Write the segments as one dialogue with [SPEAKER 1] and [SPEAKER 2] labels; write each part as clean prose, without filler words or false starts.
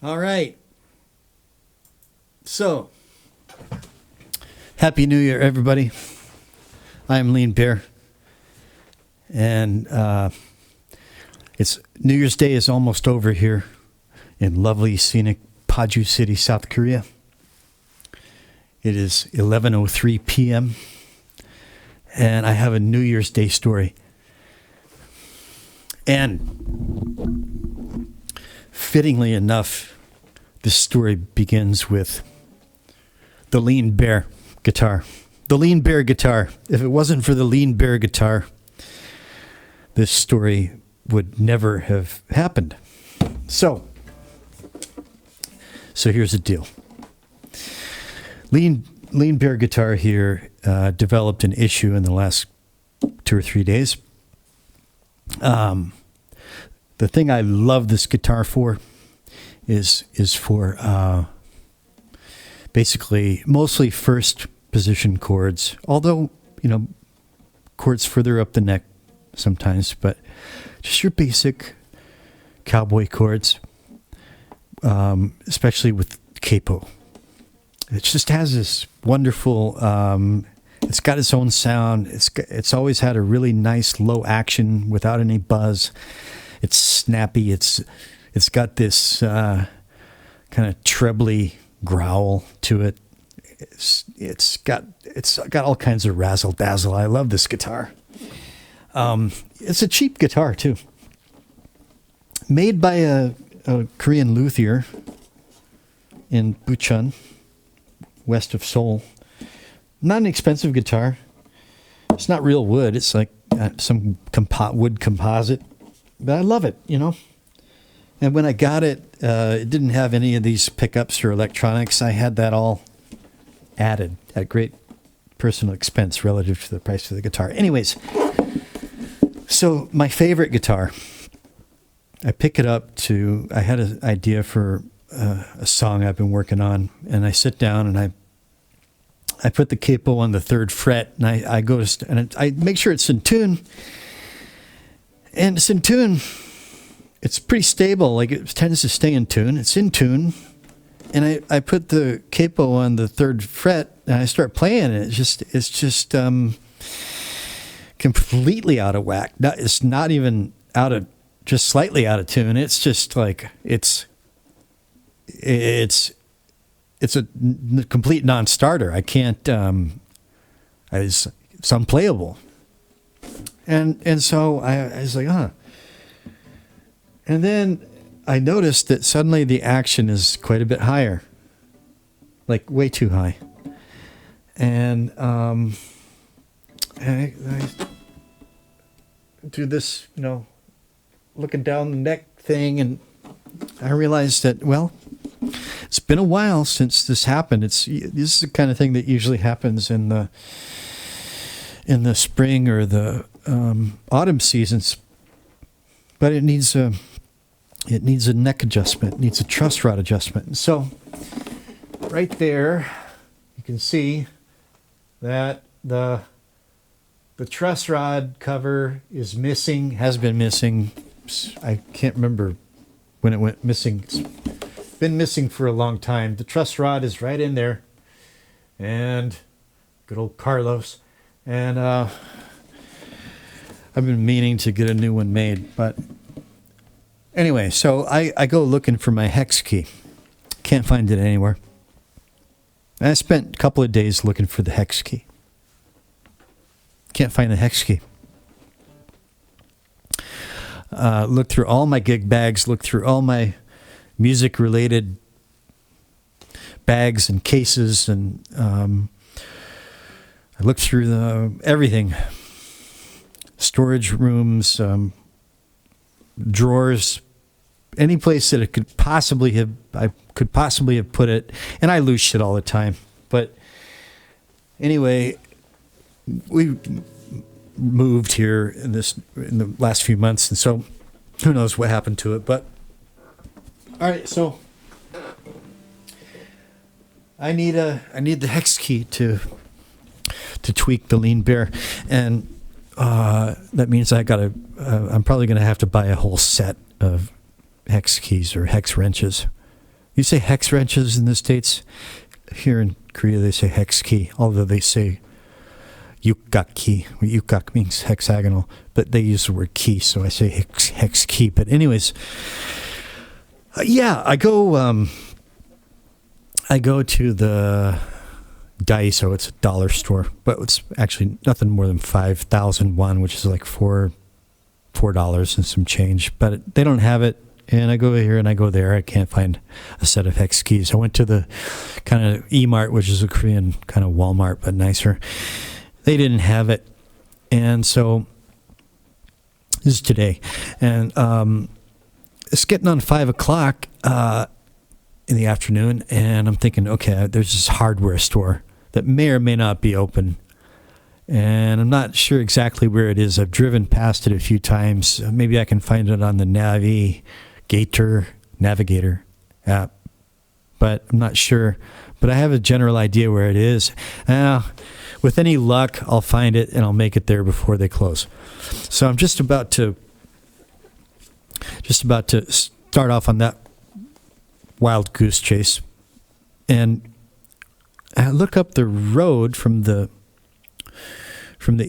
[SPEAKER 1] All right. So, Happy New Year, everybody. I'm Lean Bear. And it's New Year's Day is almost over here in lovely, scenic Paju City, South Korea. It is 11:03 p.m. And I have a New Year's Day story. And fittingly enough, this story begins with the Lean Bear guitar. The Lean Bear guitar. If it wasn't for the Lean Bear guitar, this story would never have happened. So here's the deal. Lean Bear guitar here developed an issue in the last 2 or 3 days. The thing I love this guitar for is for basically mostly first position chords, although, chords further up the neck sometimes, but just your basic cowboy chords, especially with capo. It just has this wonderful, it's got its own sound. It's always had a really nice low action without any buzz. It's snappy. It's got this kind of trebly growl to it. It's got all kinds of razzle dazzle. I love this guitar. It's a cheap guitar too. Made by a Korean luthier in Bucheon, west of Seoul. Not an expensive guitar. It's not real wood. It's like some wood composite. But I love it, And when I got it, it didn't have any of these pickups or electronics. I had that all added at great personal expense relative to the price of the guitar. Anyways, so my favorite guitar, I pick it up I had an idea for a song I've been working on, and I sit down and I put the capo on the 3rd fret, and I go to, and I make sure it's in tune. And it's in tune. It's pretty stable. Like, it tends to stay in tune. It's in tune. And I put the capo on the 3rd fret, and I start playing, and it's just completely out of whack. It's not even just slightly out of tune. It's just like, it's a complete non-starter. I can't, it's unplayable. And so I was like, And then I noticed that suddenly the action is quite a bit higher, like way too high. And I do this, looking down the neck thing, and I realized that, it's been a while since this happened. This is the kind of thing that usually happens in the spring or the autumn seasons, but it needs a neck adjustment. It needs a truss rod adjustment. And so right there, you can see that the truss rod cover is missing. Has been missing. I can't remember when it went missing. It's been missing for a long time. The truss rod is right in there, and good old Carlos. And I've been meaning to get a new one made, but anyway, so I go looking for my hex key. Can't find it anywhere. And I spent a couple of days looking for the hex key. Can't find the hex key. Looked through all my gig bags, looked through all my music-related bags and cases, and I looked through everything. Storage rooms, drawers, any place that I could possibly have put it. And I lose shit all the time. But anyway, we moved here in the last few months, and so who knows what happened to it. But all right, so I need the hex key to tweak the Lean Bear, and that means I'm probably gonna have to buy a whole set of hex keys or hex wrenches. You say hex wrenches in the States. Here in Korea, they say hex key, although they say yukgak key. Yukgak means hexagonal, but they use the word key, so I say hex key. But anyways, I go to the Daiso. It's a dollar store, but it's actually nothing more than 5,000 won, which is like $4 and some change. But they don't have it. And I go here and I go there. I can't find a set of hex keys. I went to the kind of E-Mart, which is a Korean kind of Walmart, but nicer. They didn't have it. And so this is today. And it's getting on 5 o'clock in the afternoon. And I'm thinking, okay, there's this hardware store that may or may not be open. And I'm not sure exactly where it is. I've driven past it a few times. Maybe I can find it on the Navigator app, but I'm not sure. But I have a general idea where it is. With any luck, I'll find it and I'll make it there before they close. So I'm just about to start off on that wild goose chase, and I look up the road from the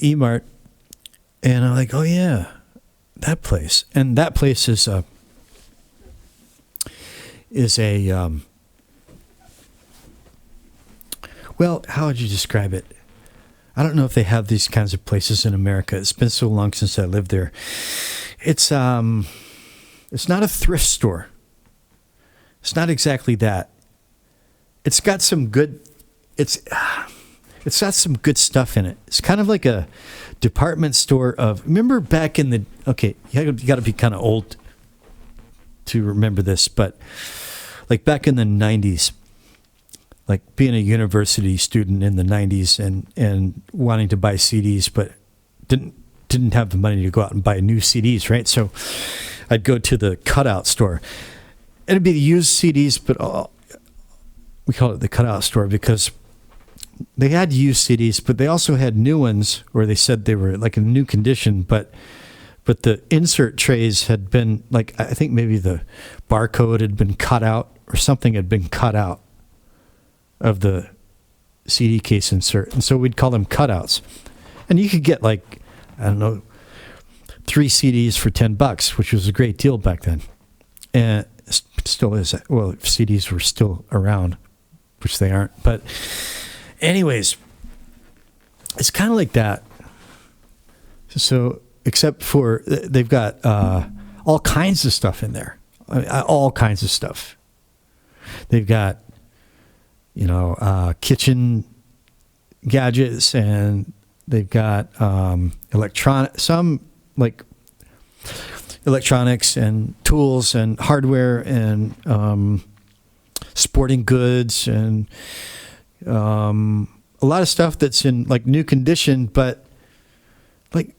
[SPEAKER 1] E-Mart, and I'm like, oh yeah, that place. And that place is a well, how would you describe it? I don't know if they have these kinds of places in America. It's been so long since I lived there. It's not a thrift store. It's not exactly that. It's got some good stuff in it. It's kind of like a department store of, remember back in the, okay, you got to be kind of old to remember this, but like back in the 90s, like being a university student in the 90s and wanting to buy CDs, but didn't have the money to go out and buy new CDs, right? So I'd go to the cutout store. It'd be the used CDs, but we call it the cutout store because they had used CDs, but they also had new ones where they said they were like in new condition, but the insert trays had been like, I think maybe the barcode had been cut out or something had been cut out of the CD case insert. And so we'd call them cutouts. And you could get like, I don't know, 3 CDs for $10, which was a great deal back then. And it still is. Well, if CDs were still around, which they aren't. But anyways, it's kind of like that. So, except for they've got all kinds of stuff in there. All kinds of stuff. They've got, kitchen gadgets, and they've got electronics and tools and hardware and sporting goods and a lot of stuff that's in like new condition, but like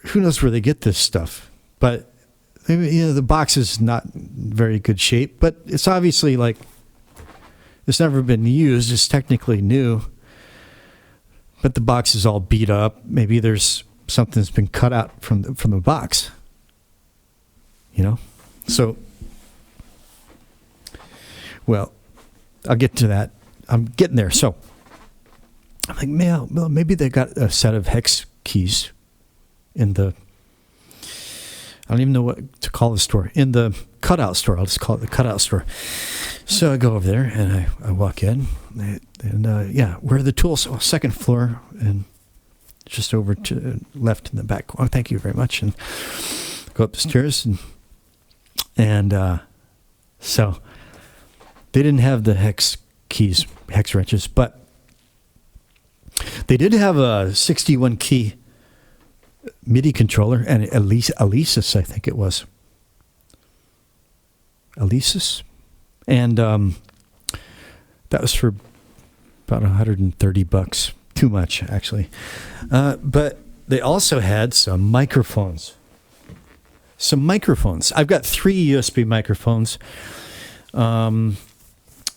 [SPEAKER 1] who knows where they get this stuff. But the box is not in very good shape, but it's obviously like it's never been used. It's technically new, but the box is all beat up. Maybe there's something that's been cut out from the box. So, well, I'll get to that. I'm getting there. So I'm like, well, maybe they got a set of hex keys in the, I don't even know what to call the store, in the cutout store. I'll just call it the cutout store. So I go over there and I walk in and where are the tools? Oh, second floor and just over to left in the back. Oh, thank you very much. And go up the stairs and so they didn't have the hex wrenches, but they did have a 61 key MIDI controller and Alesis, I think it was. Alesis? And that was for about $130. Too much, actually. But they also had some microphones. I've got 3 USB microphones.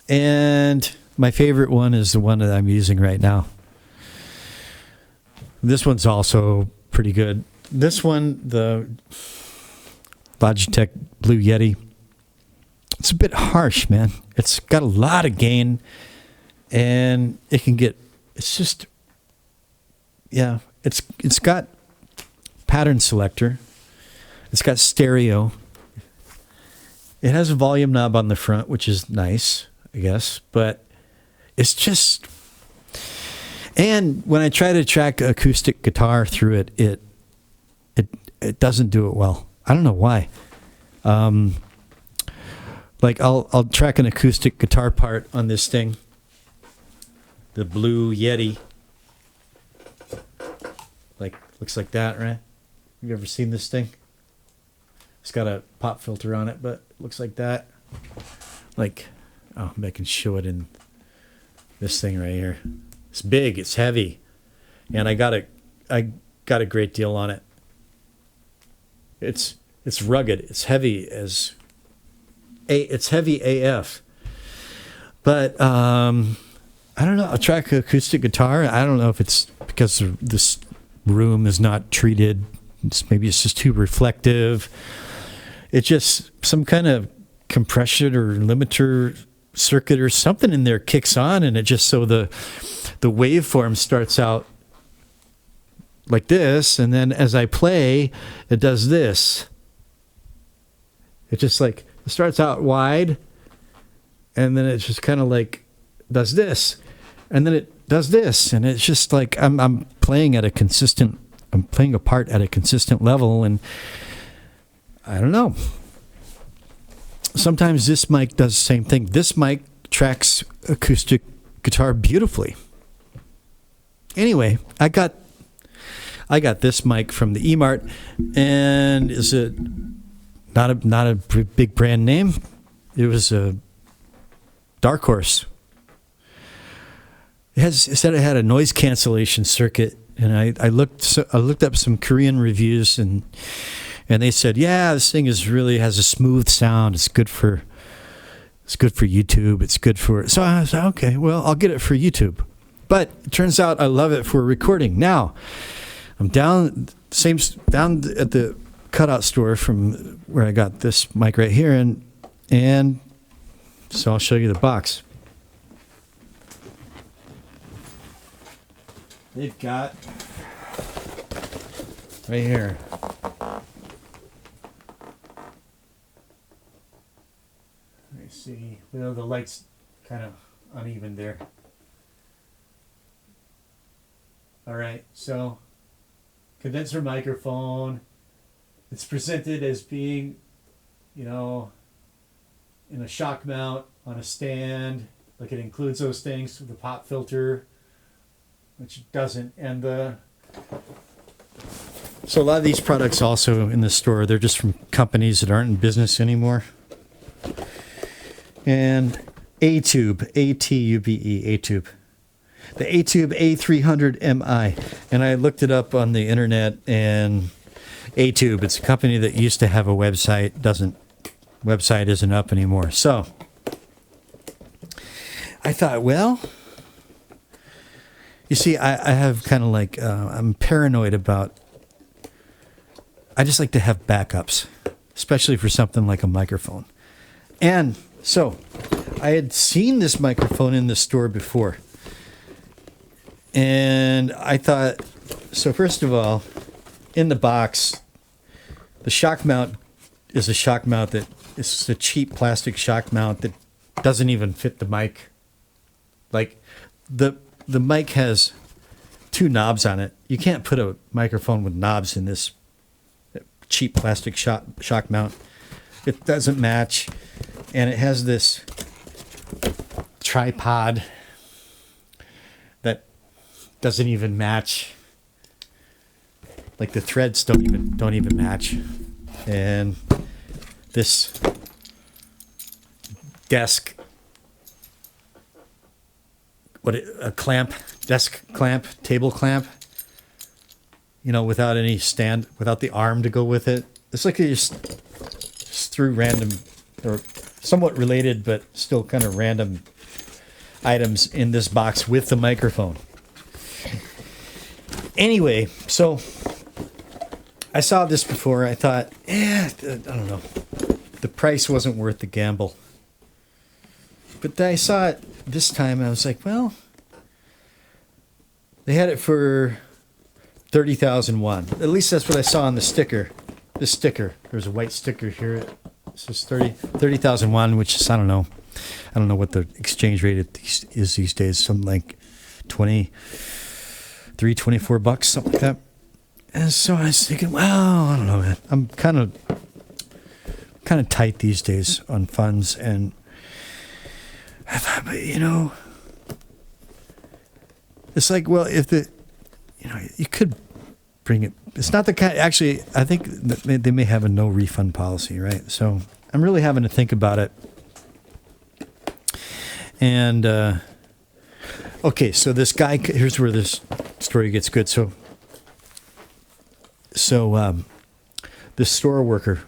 [SPEAKER 1] And my favorite one is the one that I'm using right now. This one's also pretty good. This one, the Logitech Blue Yeti, it's a bit harsh, man. It's got a lot of gain, and it can get. It's just, yeah. It's got pattern selector. It's got stereo. It has a volume knob on the front, which is nice, I guess. But it's just. And when I try to track acoustic guitar through it doesn't do it well. I don't know why. Like I'll track an acoustic guitar part on this thing, the Blue Yeti. Like looks like that, right? Have you ever seen this thing? It's got a pop filter on it, but it looks like that. Like, oh, I can show it in this thing right here. It's big, it's heavy, and I got a great deal on it. It's rugged, it's heavy it's heavy AF. But I don't know. I'll track acoustic guitar. I don't know if it's because this room is not treated. Maybe it's just too reflective. It's just some kind of compression or limiter circuit or something in there kicks on, and it just so the waveform starts out like this, and then as I play, it does this. It just like it starts out wide, and then it just kind of like does this, and then it does this, and it's just like I'm playing a part at a consistent level, and I don't know. Sometimes this mic does the same thing. This mic tracks acoustic guitar beautifully. Anyway, I got this mic from the E-Mart, and is it not a big brand name? It was a Dark Horse. It said it had a noise cancellation circuit, and I looked up some Korean reviews, and they said, yeah, this thing has a smooth sound. It's good for YouTube. It's good for. So I said, okay, well, I'll get it for YouTube. But it turns out I love it for recording. Now, I'm down at the cutout store from where I got this mic right here, and so I'll show you the box. They've got right here. Let me see. Well, the light's kind of uneven there. All right, so condenser microphone. It's presented as being, in a shock mount on a stand. Like it includes those things with the pop filter, which it doesn't. And so a lot of these products also in the store, they're just from companies that aren't in business anymore. And A-Tube, A-T-U-B-E, A-Tube. The A-Tube A300MI. And I looked it up on the internet, and A-Tube, it's a company that used to have a website, website isn't up anymore. So I thought, well, you see, I have kind of like, I'm paranoid about, I just like to have backups, especially for something like a microphone. And so I had seen this microphone in the store before. And I thought, so first of all, in the box, the shock mount is a shock mount that is a cheap plastic shock mount that doesn't even fit the mic. Like the mic has two knobs on it. You can't put a microphone with knobs in this cheap plastic shock mount. It doesn't match, and it has this tripod that doesn't even match. Like the threads don't even match, and this desk, desk clamp, table clamp, without any stand, without the arm to go with it. It's like they just threw random or somewhat related but still kind of random items in this box with the microphone. Anyway, so I saw this before. I thought, I don't know. The price wasn't worth the gamble. But I saw it this time. I was like, well, they had it for 30,000 won. At least that's what I saw on the sticker. This sticker. There's a white sticker here. It says 30,000 won, which is, I don't know what the exchange rate is these days. Something like $24, something like that. And so I was thinking, well, I don't know, man. I'm kind of tight these days on funds, and I thought, but it's like, well, if you could bring it. It's not the kind. Actually, I think that they may have a no refund policy, right? So I'm really having to think about it. And okay, so this guy. Here's where this story gets good. So this store worker,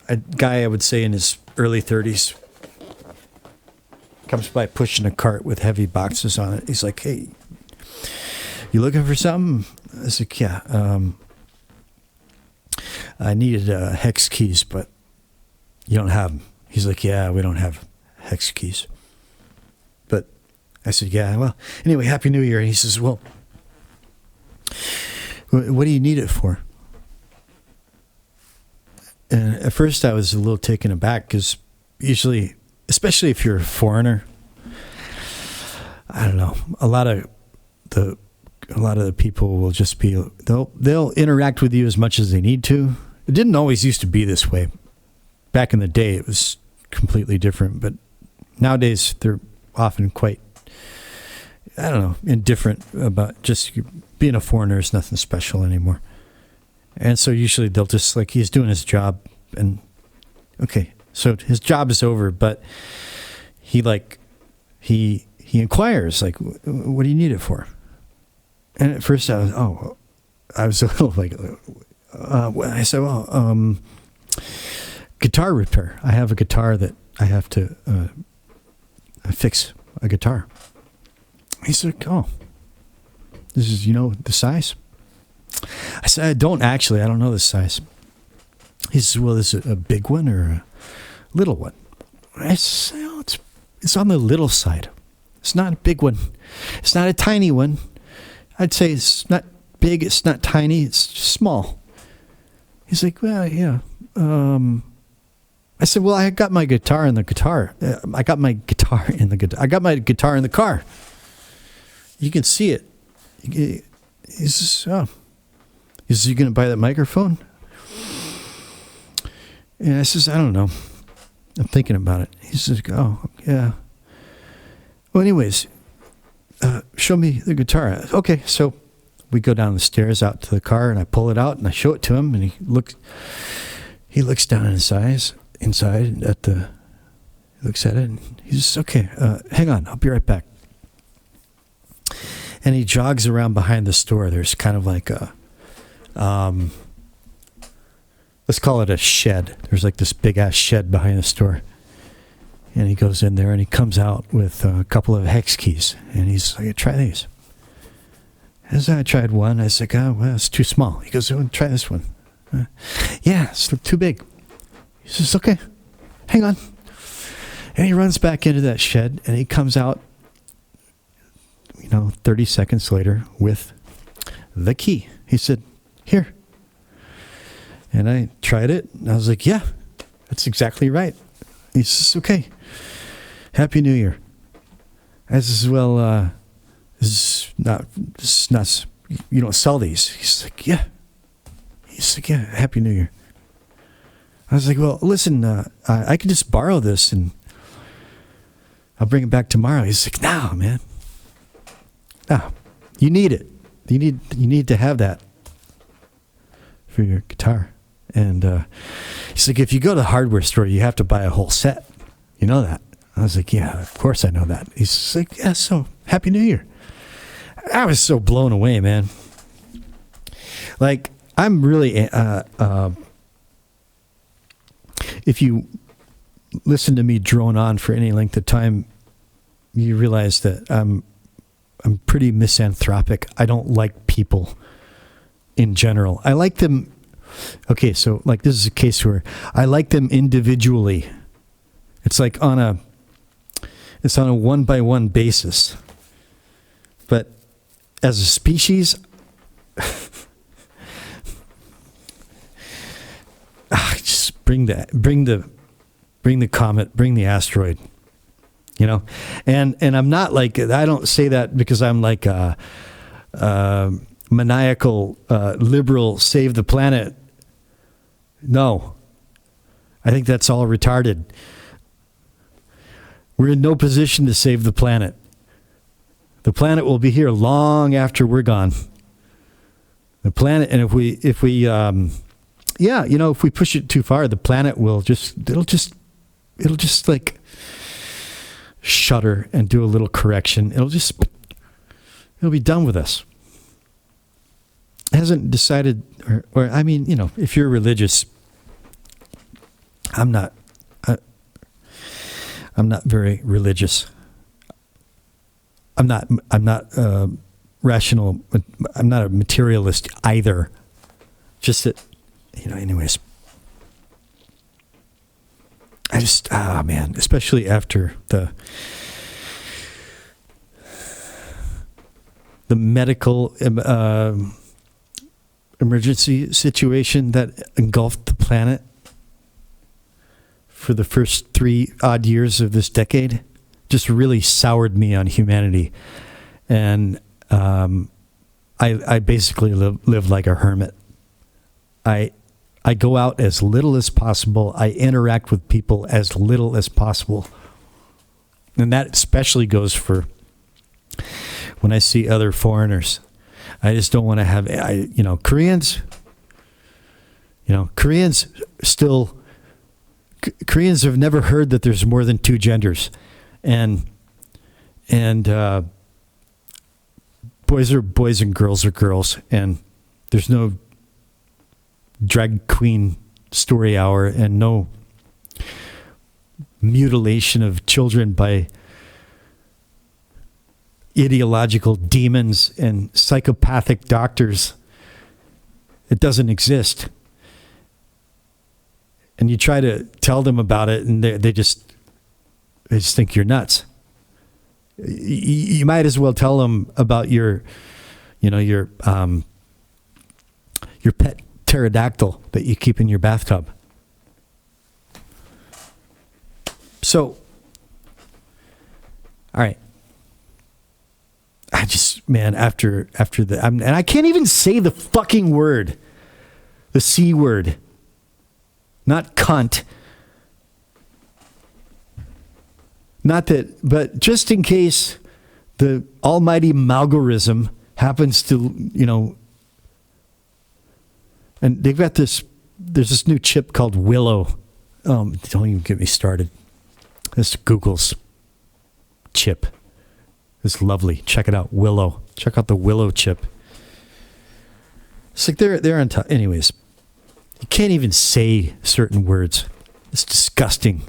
[SPEAKER 1] a guy I would say in his early 30s, comes by pushing a cart with heavy boxes on it. He's like, "Hey, you looking for something?" I was like, "Yeah. I needed hex keys, but you don't have them." He's like, "Yeah, we don't have hex keys." But I said, "Yeah, well, anyway, Happy New Year." And he says, "Well, what do you need it for?" And at first I was a little taken aback because usually, especially if you're a foreigner, I don't know, a lot of the people will just be, they'll interact with you as much as they need to. It didn't always used to be this way. Back in the day, it was completely different, but nowadays they're often quite, I don't know, indifferent about just being a foreigner is nothing special anymore. And so usually they'll just, like, he's doing his job, and okay, so his job is over, but he inquires, like, what do you need it for? And at first I was a little like, I said, well, guitar repair. I have a guitar that I have to fix a guitar. He's like, oh, this is, the size? I said, I don't know the size. He says, well, is it a big one or a little one? I said, oh, it's on the little side. It's not a big one. It's not a tiny one. I'd say it's not big, it's not tiny, it's small. He's like, well, yeah. I said, well, I got my guitar in the guitar. I got my guitar in the car. You can see it. He says, oh. He says, you going to buy that microphone? And I says, I don't know. I'm thinking about it. He says, oh, yeah. Well, anyways, show me the guitar. Okay, so we go down the stairs out to the car, and I pull it out, and I show it to him, and he looks down inside at he looks at it, and he says, okay, hang on, I'll be right back. And he jogs around behind the store. There's kind of like a, let's call it a shed. There's like this big ass shed behind the store. And he goes in there and he comes out with a couple of hex keys. And he's like, try these. As I tried one, I was like, oh, well, it's too small. He goes, oh, try this one. Yeah, it's too big. He says, okay, hang on. And he runs back into that shed and he comes out, 30 seconds later with the key. He said, here. And I tried it and I was like, yeah, that's exactly right. He says, okay, Happy New Year. I says, well, this is not, you don't sell these. He's like, yeah. He's like, yeah, Happy New Year. I was like, well, listen, I can just borrow this and I'll bring it back tomorrow. He's like, no, man. No, you need it. You need to have that for your guitar. And he's like, if you go to the hardware store, you have to buy a whole set. You know that? I was like, yeah, of course I know that. He's like, yeah, so Happy New Year. I was so blown away, man. Like, I'm really, if you listen to me drone on for any length of time, you realize that I'm pretty misanthropic. I don't like people in general. I like them. Okay, so like this is a case where I like them individually. It's like on It's on a one-by-one basis. But as a species, just bring the comet, bring the asteroid, you know. And I'm not like, I don't say that because I'm like a maniacal liberal save the planet. No, I think that's all retarded. We're in no position to save the planet. The planet will be here long after we're gone. The planet, and if we if we push it too far, the planet will it'll just like shudder and do a little correction. It'll be done with us. It hasn't decided, or I mean, you know, if you're religious, I'm not very religious. I'm not rational. I'm not a materialist either. Just that, you know, anyways. I just, man, especially after the medical emergency situation that engulfed the planet for the first 3 odd years of this decade, just really soured me on humanity. And I basically live like a hermit. I go out as little as possible. I interact with people as little as possible. And that especially goes for when I see other foreigners. I just don't want to have, Koreans have never heard that there's more than 2 genders. And boys are boys and girls are girls. And there's no drag queen story hour and no mutilation of children by ideological demons and psychopathic doctors. It doesn't exist. And you try to tell them about it, and they just think you're nuts. You might as well tell them about your pet pterodactyl that you keep in your bathtub. So, all right. I just, man, after the, and I can't even say the fucking word, the C word, not cunt. Not that, but just in case the almighty malgorithm happens to, and they've got there's this new chip called Willow. Don't even get me started. This Google's chip. It's lovely. Check it out. Willow. Check out the Willow chip. It's like they're on top. Anyways, you can't even say certain words. It's disgusting.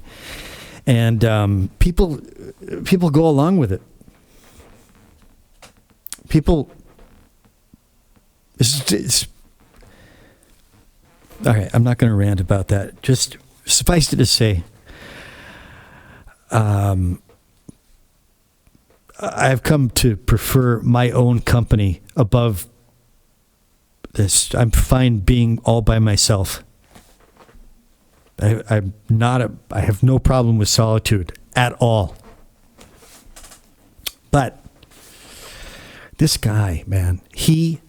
[SPEAKER 1] And people go along with it. It's all right. I'm not going to rant about that. Just suffice it to say, I've come to prefer my own company above this. I'm fine being all by myself. I have no problem with solitude at all. But this guy, man, he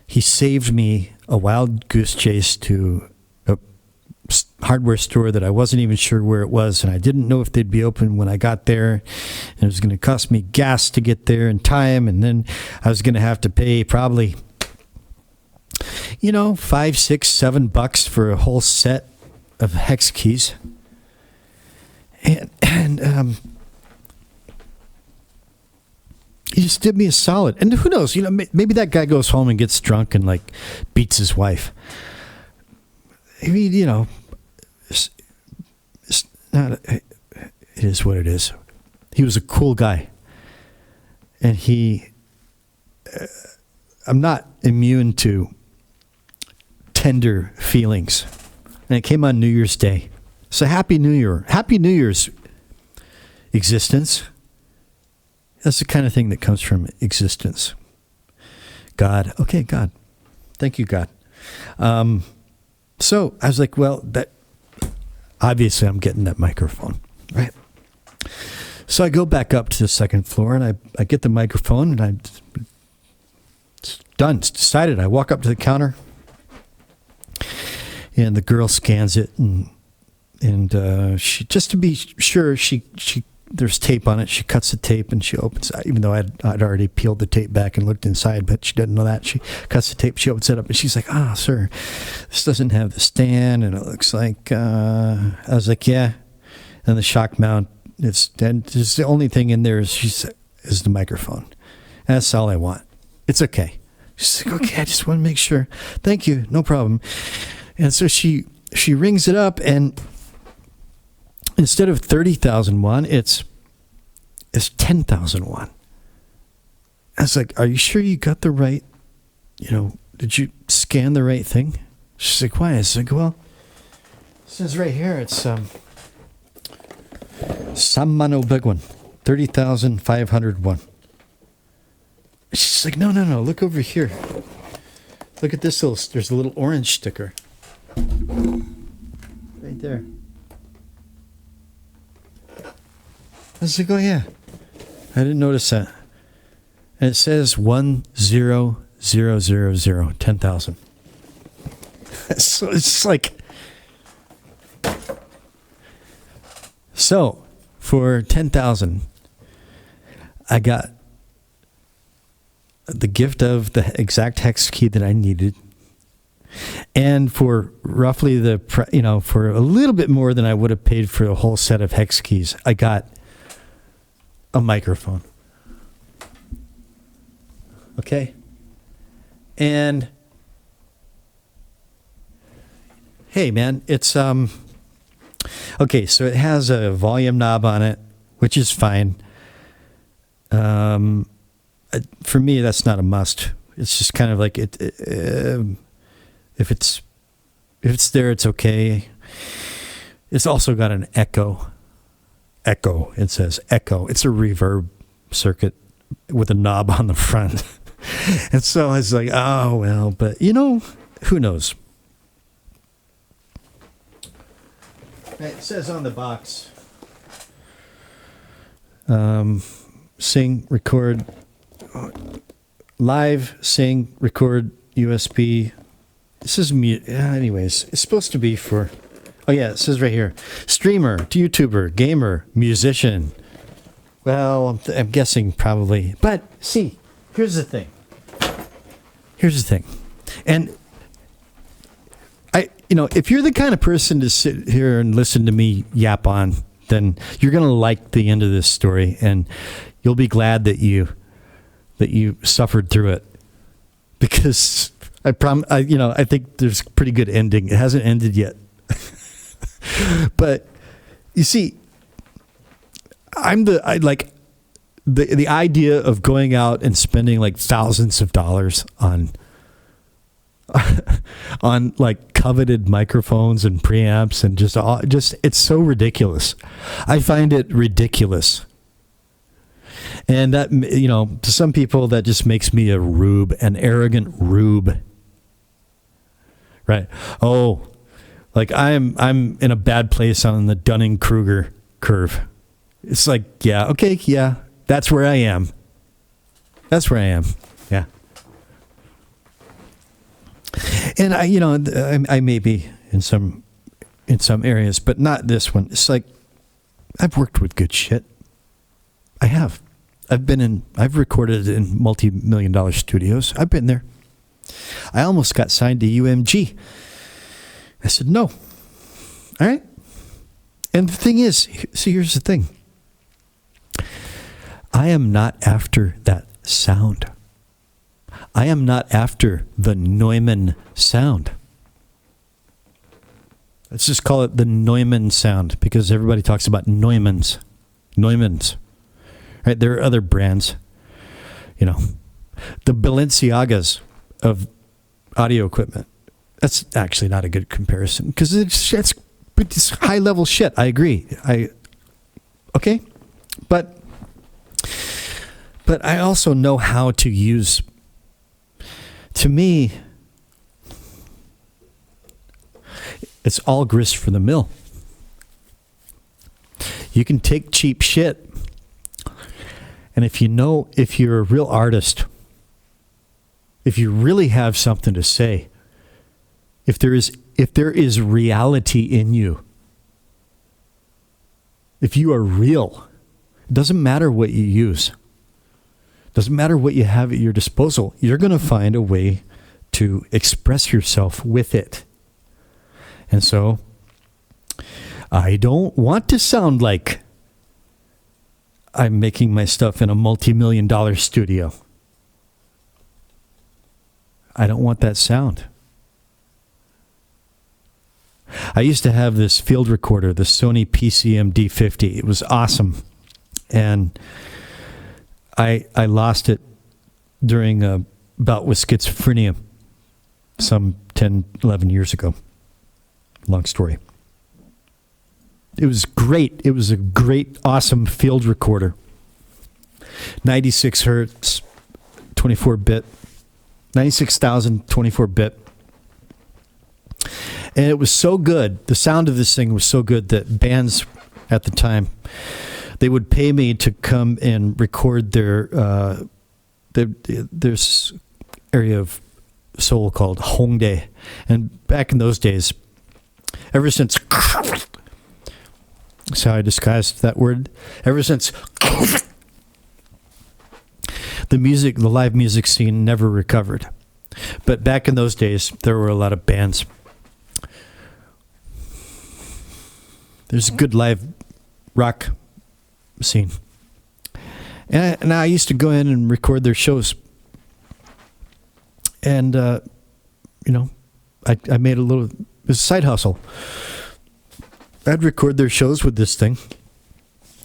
[SPEAKER 1] saved me a wild goose chase to a hardware store that I wasn't even sure where it was, and I didn't know if they'd be open when I got there, and it was going to cost me gas to get there in time, and then I was going to have to pay probably $5, $6, $7 for a whole set of hex keys. And he just did me a solid. And who knows, maybe that guy goes home and gets drunk and beats his wife. I mean, it's not, it is what it is. He was a cool guy. And I'm not immune to tender feelings. And it came on New Year's Day. So Happy New Year. Happy New Year's existence. That's the kind of thing that comes from existence. God. Okay, God. Thank you, God. So I was like, well, that obviously I'm getting that microphone, right? So I go back up to the second floor and I get the microphone and it's done. It's decided. I walk up to the counter and the girl scans it and she, just to be sure, she there's tape on it. She cuts the tape and she opens it, even though I'd already peeled the tape back and looked inside, but she didn't know that. She cuts the tape, she opens it up and she's like, sir, this doesn't have the stand and it looks like, I was like, yeah. And the shock mount, it's the only thing in there is the microphone. And that's all I want. It's okay. She's like, okay, I just want to make sure. Thank you, no problem. And so she rings it up and instead of 30,000 won, it's 10,000 won. I was like, are you sure you got the right, did you scan the right thing? She's like, why? I was like, well, it says right here, it's Sammano big one, 30,500 won. She's like, no, look over here. Look at this there's a little orange sticker. Right there. I was like, oh yeah, I didn't notice that. And it says 10000, 10,000. So it's like, so for 10,000, I got the gift of the exact hex key that I needed. And for roughly for a little bit more than I would have paid for a whole set of hex keys, I got a microphone. Okay. And hey man, it's okay, so it has a volume knob on it, which is fine. For me that's not a must. It's just kind of like if it's there, it's okay. It's also got an echo. It says echo. It's a reverb circuit with a knob on the front. And so I was like, oh, well, but who knows? It says on the box, sing, record, live, sing, record, USB. This is mute. Anyways, it's supposed to be for, it says right here, streamer, YouTuber, gamer, musician. Well, I'm guessing probably. But see, here's the thing. And if you're the kind of person to sit here and listen to me yap on, then you're going to like the end of this story and you'll be glad that you suffered through it, because I think there's a pretty good ending. It hasn't ended yet. But you see, the idea of going out and spending like thousands of dollars on like coveted microphones and preamps and just it's so ridiculous. I find it ridiculous. And that, to some people that just makes me a rube, an arrogant rube. Right. Oh, like I'm in a bad place on the Dunning-Kruger curve. It's like, yeah, okay, yeah, that's where I am. Yeah. And I may be in some areas, but not this one. It's like, I've worked with good shit. I have. I've recorded in multi-million-dollar studios. I've been there. I almost got signed to UMG. I said, no. All right. And the thing is, here's the thing. I am not after that sound. I am not after the Neumann sound. Let's just call it the Neumann sound, because everybody talks about Neumanns. Right? There are other brands. The Balenciagas of audio equipment. That's actually not a good comparison, because it's high level shit. I agree. Okay. But I also know how to use, to me, it's all grist for the mill. You can take cheap shit, and if you're a real artist, if you really have something to say, if there is reality in you, if you are real, it doesn't matter what you use. It doesn't matter what you have at your disposal. You're going to find a way to express yourself with it. And so, I don't want to sound like I'm making my stuff in a multi-million-dollar studio. I don't want that sound. I used to have this field recorder, the Sony PCM D50. It was awesome. And I lost it during a bout with schizophrenia some 10, 11 years ago. Long story. It was great. It was a great, awesome field recorder. 96 hertz, 24-bit, 96,000, 24-bit. And it was so good. The sound of this thing was so good that bands at the time, they would pay me to come and record there's area of soul called Hongdae. And back in those days, ever since, that's how I disguised that word, ever since the live music scene never recovered. But back in those days, there were a lot of bands. There's a good live rock scene. And I used to go in and record their shows. And, I made it was a side hustle. I'd record their shows with this thing.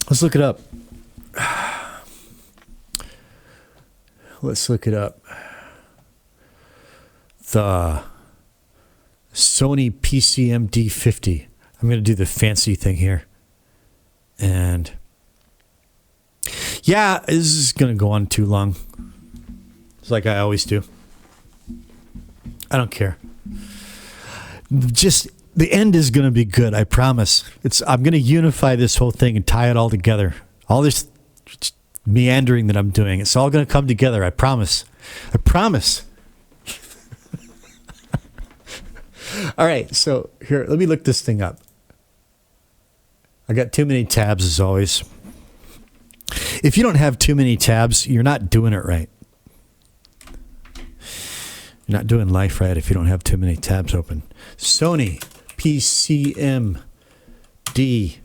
[SPEAKER 1] Let's look it up. Let's look it up. The Sony PCM D50. I'm going to do the fancy thing here. And yeah, this is going to go on too long. It's like I always do. I don't care. Just the end is going to be good, I promise. I'm going to unify this whole thing and tie it all together. All this meandering that I'm doing, it's all going to come together, I promise. I promise. All right, so here, let me look this thing up. I got too many tabs as always. If you don't have too many tabs, you're not doing it right. You're not doing life right if you don't have too many tabs open. Sony PCM D50.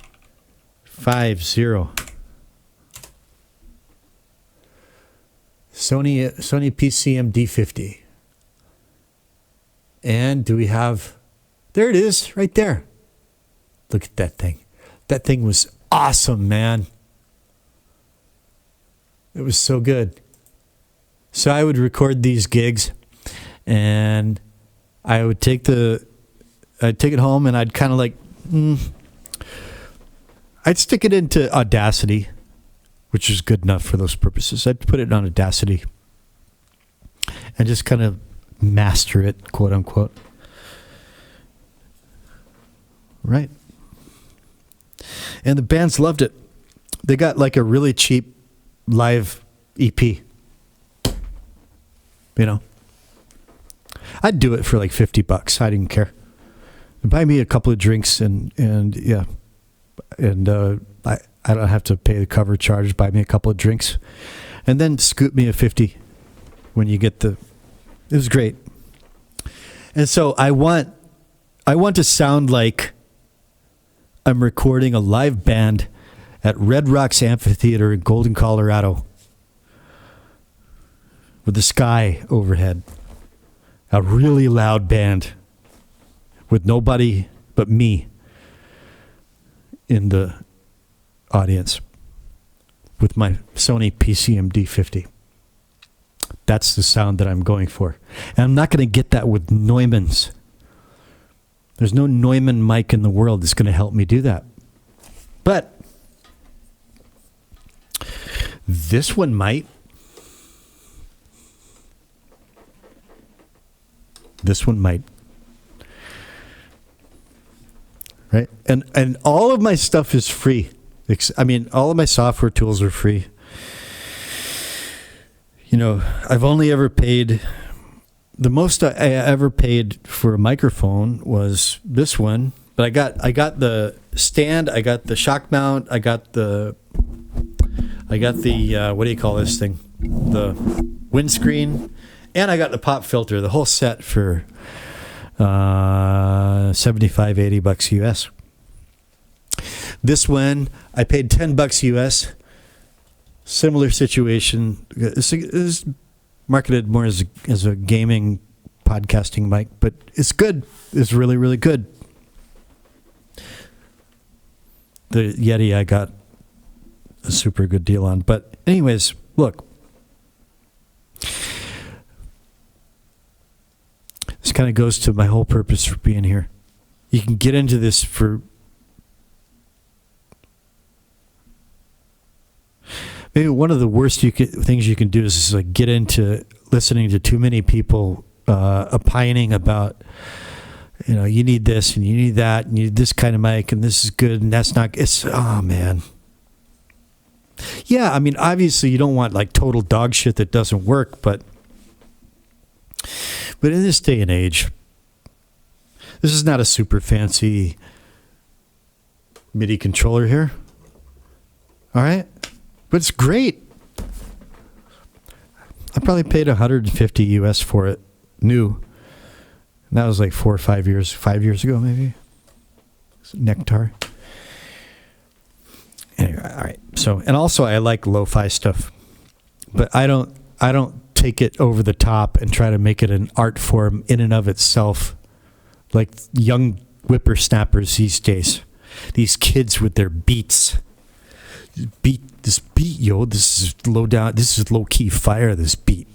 [SPEAKER 1] Sony PCM D50. And do we have... There it is, right there. Look at that thing. That thing was awesome, man. It was so good. So I would record these gigs, and I would I'd take it home, and I'd kind of like, I'd stick it into Audacity, which is good enough for those purposes. I'd put it on Audacity and just kind of master it, quote unquote. Right. And the bands loved it. They got like a really cheap live EP. I'd do it for like $50. I didn't care. Buy me a couple of drinks and yeah. And I don't have to pay the cover charge. Buy me a couple of drinks. And then scoop me a 50 when you get it was great. And so I want to sound like I'm recording a live band at Red Rocks Amphitheater in Golden, Colorado, with the sky overhead. A really loud band with nobody but me in the audience with my Sony PCM D50. That's the sound that I'm going for. And I'm not going to get that with Neumann's. There's no Neumann mic in the world that's going to help me do that. But This one might. This one might. Right? And all of my stuff is free. I mean, all of my software tools are free. You know, I've only ever paid, the most I ever paid for a microphone was this one. But I got the stand, I got the shock mount, I got the what do you call this thing? The windscreen, and I got the pop filter, the whole set for $75-$80 US. This one I paid $10 US. Similar situation. It's marketed more as a gaming podcasting mic, but it's good. It's really, really good. The Yeti I got a super good deal on. But anyways, look. This kind of goes to my whole purpose for being here. You can get into this for maybe one of the worst things you can do is like get into listening to too many people opining about, you know, you need this and you need that and you need this kind of mic and this is good and that's not. It's, oh man. Yeah, I mean, obviously you don't want like total dog shit that doesn't work, but in this day and age, this is not a super fancy MIDI controller here. All right? But it's great. I probably paid $150 US for it, new. And that was like 4 or 5 years ago, maybe. Nectar. Anyway, all right. So, and also I like lo-fi stuff, but I don't take it over the top and try to make it an art form in and of itself, like young whippersnappers these days. These kids with their beats. This beat, yo, this is low down, this is low key fire, this beat.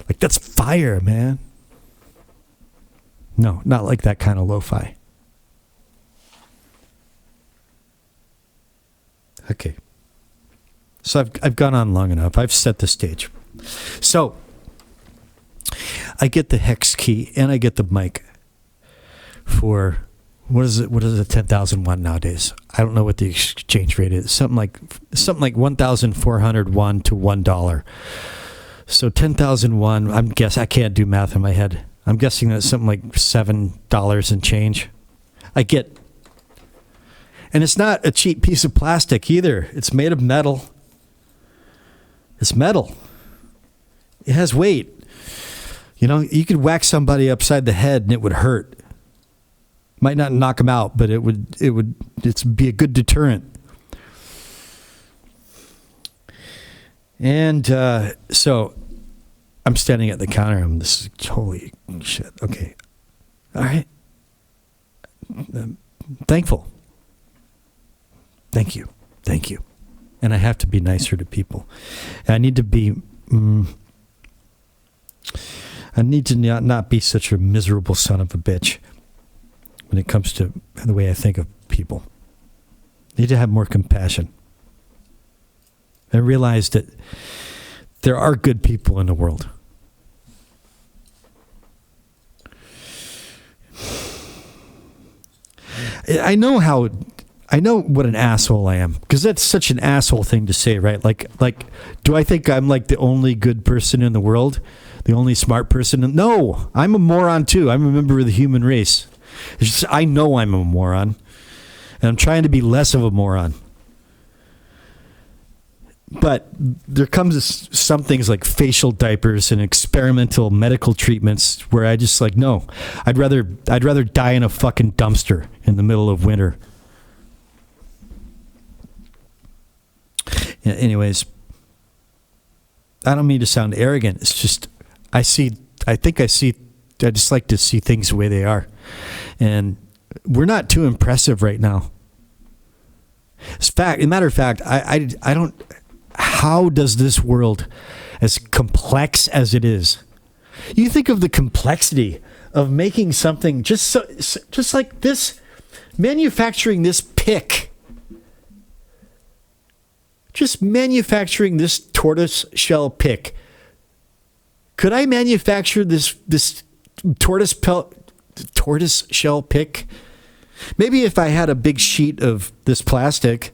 [SPEAKER 1] Like, that's fire, man. No, not like that kind of lo-fi. Okay. So I've gone on long enough. I've set the stage. So I get the hex key and I get the mic for what is it 10,000 nowadays. I don't know what the exchange rate is. Something like 1,400 won to $1. So 10,000 won, I can't do math in my head. I'm guessing that's something like $7 and change. And it's not a cheap piece of plastic either. It's made of metal. It's metal. It has weight. You know, you could whack somebody upside the head and it would hurt. Might not knock them out, but it'd be a good deterrent. And so I'm standing at the counter. This is holy shit. Okay. All right. I'm thankful. Thank you. And I have to be nicer to people. And I need to be, I need to not be such a miserable son of a bitch when it comes to the way I think of people. I need to have more compassion. I realize that there are good people in the world. I know what an asshole I am, because that's such an asshole thing to say, right? Like, do I think I'm like the only good person in the world? The only smart person? No, I'm a moron too. I'm a member of the human race. It's just, I know I'm a moron, and I'm trying to be less of a moron. But there comes some things like facial diapers and experimental medical treatments where I just like, no, I'd rather die in a fucking dumpster in the middle of winter. Yeah, anyways, I don't mean to sound arrogant. It's just I just like to see things the way they are. And we're not too impressive right now. As a matter of fact, I don't. How does this world, as complex as it is, you think of the complexity of making something just like this, manufacturing this pick, just manufacturing this tortoise shell pick. Could I manufacture this tortoise shell pick? Maybe if I had a big sheet of this plastic,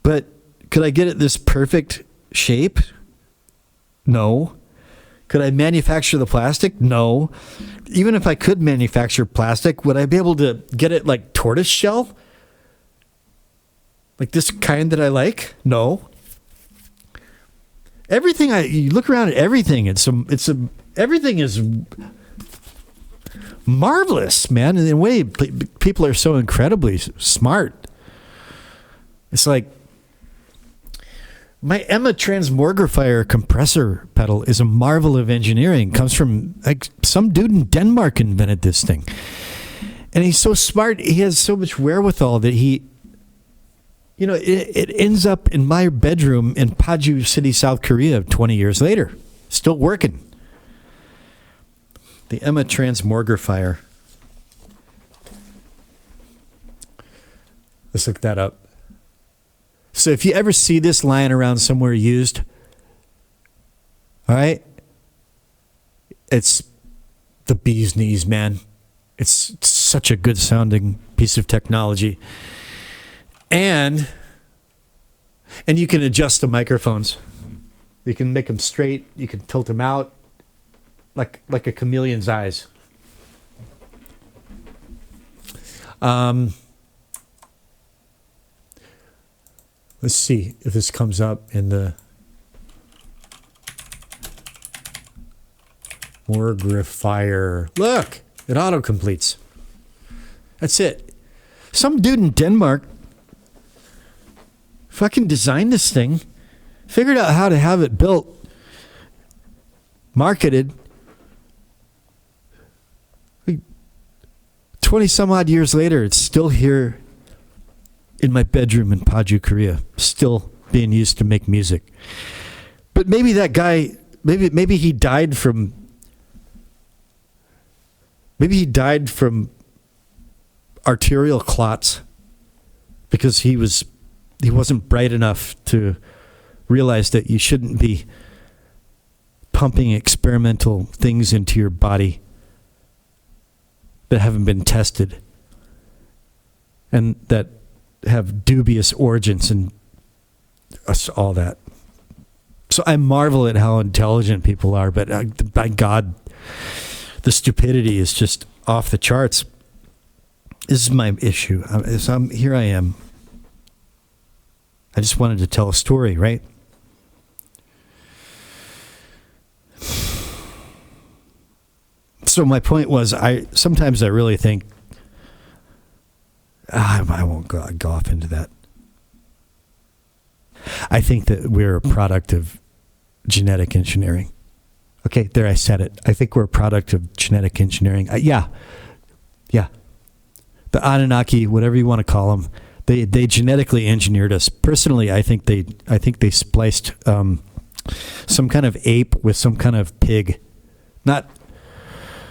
[SPEAKER 1] but could I get it this perfect shape? No. Could I manufacture the plastic? No. Even if I could manufacture plastic, would I be able to get it like tortoise shell? Like this kind that I like? No. You look around at everything. Everything is marvelous, man. In a way, people are so incredibly smart. It's like my Emma transmogrifier compressor pedal is a marvel of engineering. Comes from like some dude in Denmark invented this thing, and he's so smart. He has so much wherewithal that it ends up in my bedroom in Paju City, South Korea 20 years later. Still working. The Emma transmogrifier. Let's look that up. So if you ever see this lying around somewhere used, all right, it's the bee's knees, man. It's such a good sounding piece of technology. And you can adjust the microphones. You can make them straight. You can tilt them out like a chameleon's eyes. Let's see if this comes up in the Morgrifier. Look, it auto-completes. That's it. Some dude in Denmark fucking designed this thing, figured out how to have it built, marketed. 20 some odd years later, it's still here in my bedroom in Paju, Korea, still being used to make music. But maybe that guy, maybe he died from arterial clots because he wasn't bright enough to realize that you shouldn't be pumping experimental things into your body that haven't been tested and that have dubious origins and all that. So I marvel at how intelligent people are, but by God, the stupidity is just off the charts. This is my issue. Here I am. I just wanted to tell a story, right? So my point was, sometimes I really think, I won't go off into that. I think that we're a product of genetic engineering. Okay, there I said it. I think we're a product of genetic engineering. Yeah. The Anunnaki, whatever you want to call them, they genetically engineered us. Personally, I think they spliced some kind of ape with some kind of pig.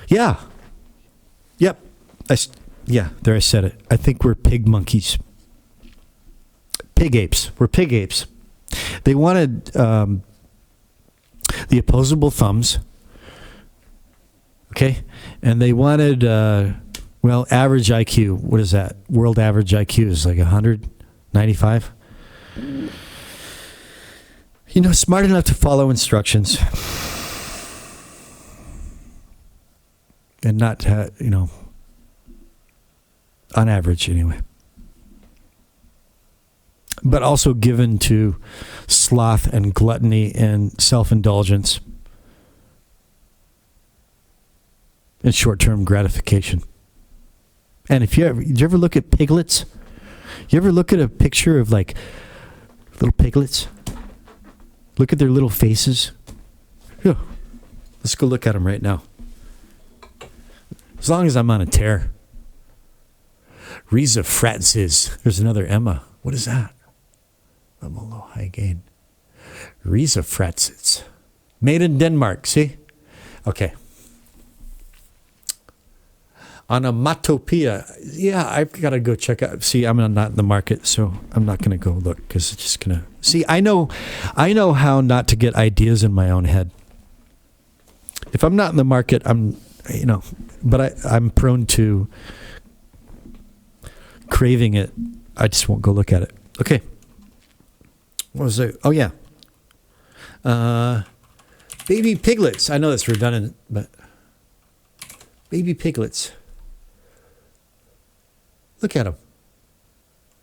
[SPEAKER 1] Yep. There I said it. I think we're pig monkeys. Pig apes. We're pig apes. They wanted the opposable thumbs. Okay? And they wanted, average IQ. What is that? World average IQ is like 195. Smart enough to follow instructions. And not, on average anyway. But also given to sloth and gluttony and self-indulgence and short-term gratification. And if you ever look at piglets, you ever look at a picture of like little piglets? Look at their little faces. Here, let's go look at them right now. As long as I'm on a tear. Riza Fratzes. There's another Emma. What is that? I'm a low high gain. Riza Fratzes. Made in Denmark. See? Okay. Onomatopoeia. Yeah, I've got to go check out. See, I'm not in the market, so I'm not going to go look because it's just going to... See, I know how not to get ideas in my own head. If I'm not in the market, but I'm prone to craving it. I just won't go look at it. Okay. What was it? Oh, yeah. Baby piglets. I know that's redundant, but baby piglets. Look at them.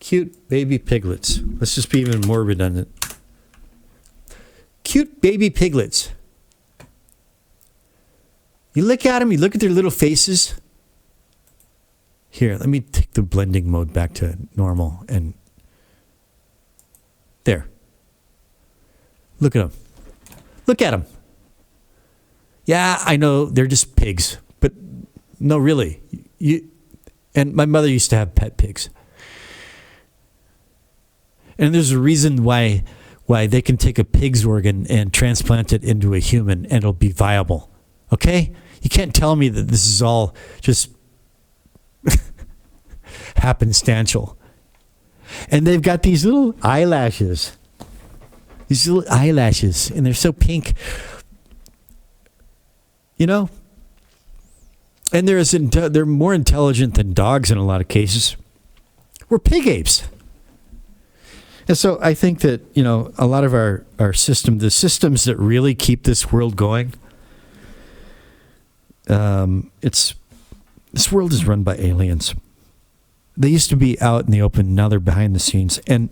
[SPEAKER 1] Cute baby piglets. Let's just be even more redundant. Cute baby piglets. You look at them, you look at their little faces. Here, let me take the blending mode back to normal. And there. Look at them. Look at them. Yeah, I know, they're just pigs. But no, really. And my mother used to have pet pigs. And there's a reason why they can take a pig's organ and transplant it into a human and it'll be viable. Okay? You can't tell me that this is all just happenstantial. And they've got these little eyelashes. These little eyelashes. And they're so pink. You know? And they're more intelligent than dogs in a lot of cases. We're pig apes. And so I think that, a lot of our system, the systems that really keep this world going, this world is run by aliens. They used to be out in the open, now they're behind the scenes. And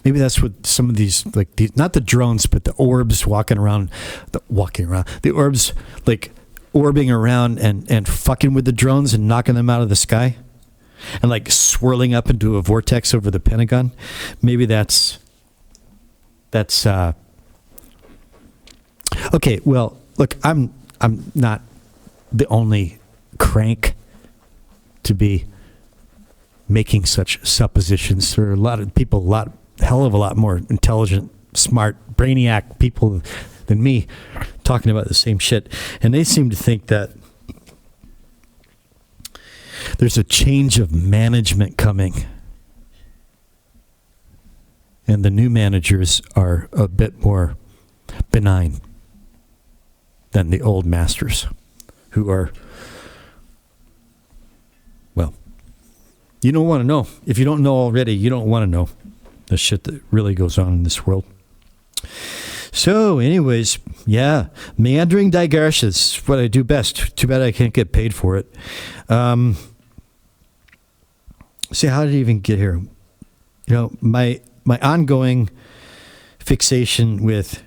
[SPEAKER 1] maybe that's what some of these, not the drones, but the orbs walking around, the orbs orbiting around and fucking with the drones and knocking them out of the sky and swirling up into a vortex over the Pentagon. Maybe that's okay. Well, look, I'm not the only crank to be making such suppositions. There are a lot of people, hell of a lot more intelligent, smart, brainiac people than me talking about the same shit. And they seem to think that there's a change of management coming. And the new managers are a bit more benign than the old masters who are, well, you don't want to know. If you don't know already, you don't want to know the shit that really goes on in this world. So anyways, yeah, meandering digressions is what I do best. Too bad I can't get paid for it. See, how did it even get here? My ongoing fixation with,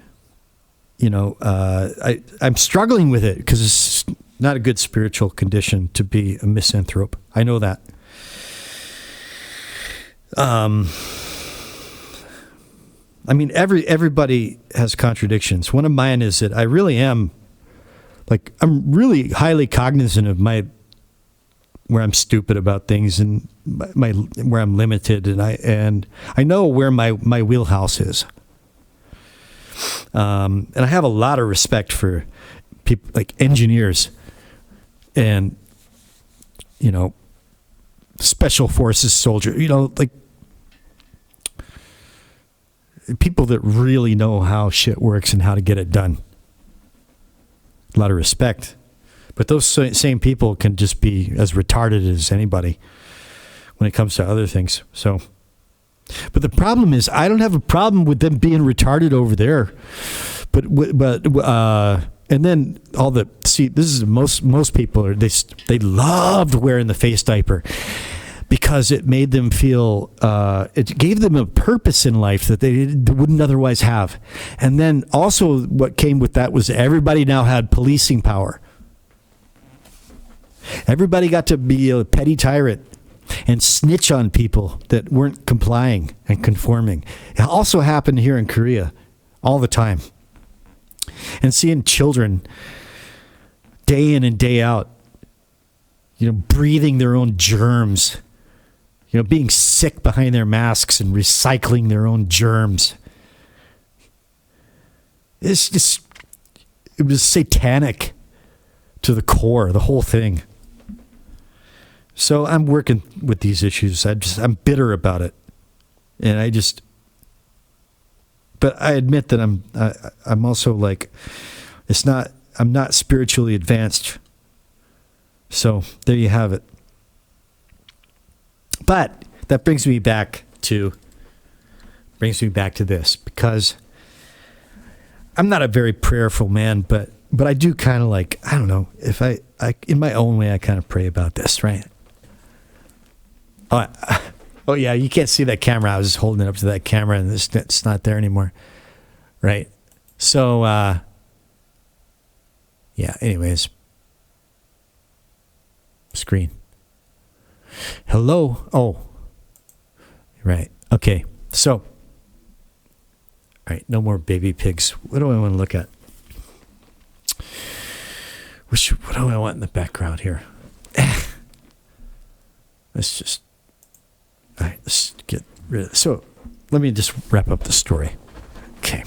[SPEAKER 1] I'm struggling with it because it's not a good spiritual condition to be a misanthrope. I know that. Everybody has contradictions. One of mine is that I really am, I'm really highly cognizant of where I'm stupid about things and where I'm limited, and I know where my wheelhouse is. And I have a lot of respect for people like engineers and special forces soldiers, people that really know how shit works and how to get it done. A lot of respect. But those same people can just be as retarded as anybody when it comes to other things. So, but the problem is, I don't have a problem with them being retarded over there. But and then this is most people they loved wearing the face diaper because it made them feel, it gave them a purpose in life that they wouldn't otherwise have. And then also what came with that was everybody now had policing power. Everybody got to be a petty tyrant and snitch on people that weren't complying and conforming. It also happened here in Korea all the time. And seeing children day in and day out, breathing their own germs, being sick behind their masks and recycling their own germs. It was satanic. to the core, the whole thing. So I'm working with these issues. I'm bitter about it. And but I admit that I'm also like, I'm not spiritually advanced. So there you have it. But that brings me back to this, because I'm not a very prayerful man, but I do kind of like, I don't know, if I in my own way, I kind of pray about this, right? Oh yeah, you can't see that camera. I was just holding it up to that camera, and it's not there anymore, right? So, yeah, anyways. Screen. Hello? Oh. Right. Okay. So, all right, no more baby pigs. What do I want to look at? What do I want in the background here? Let's get rid of it. So, let me just wrap up the story. Okay.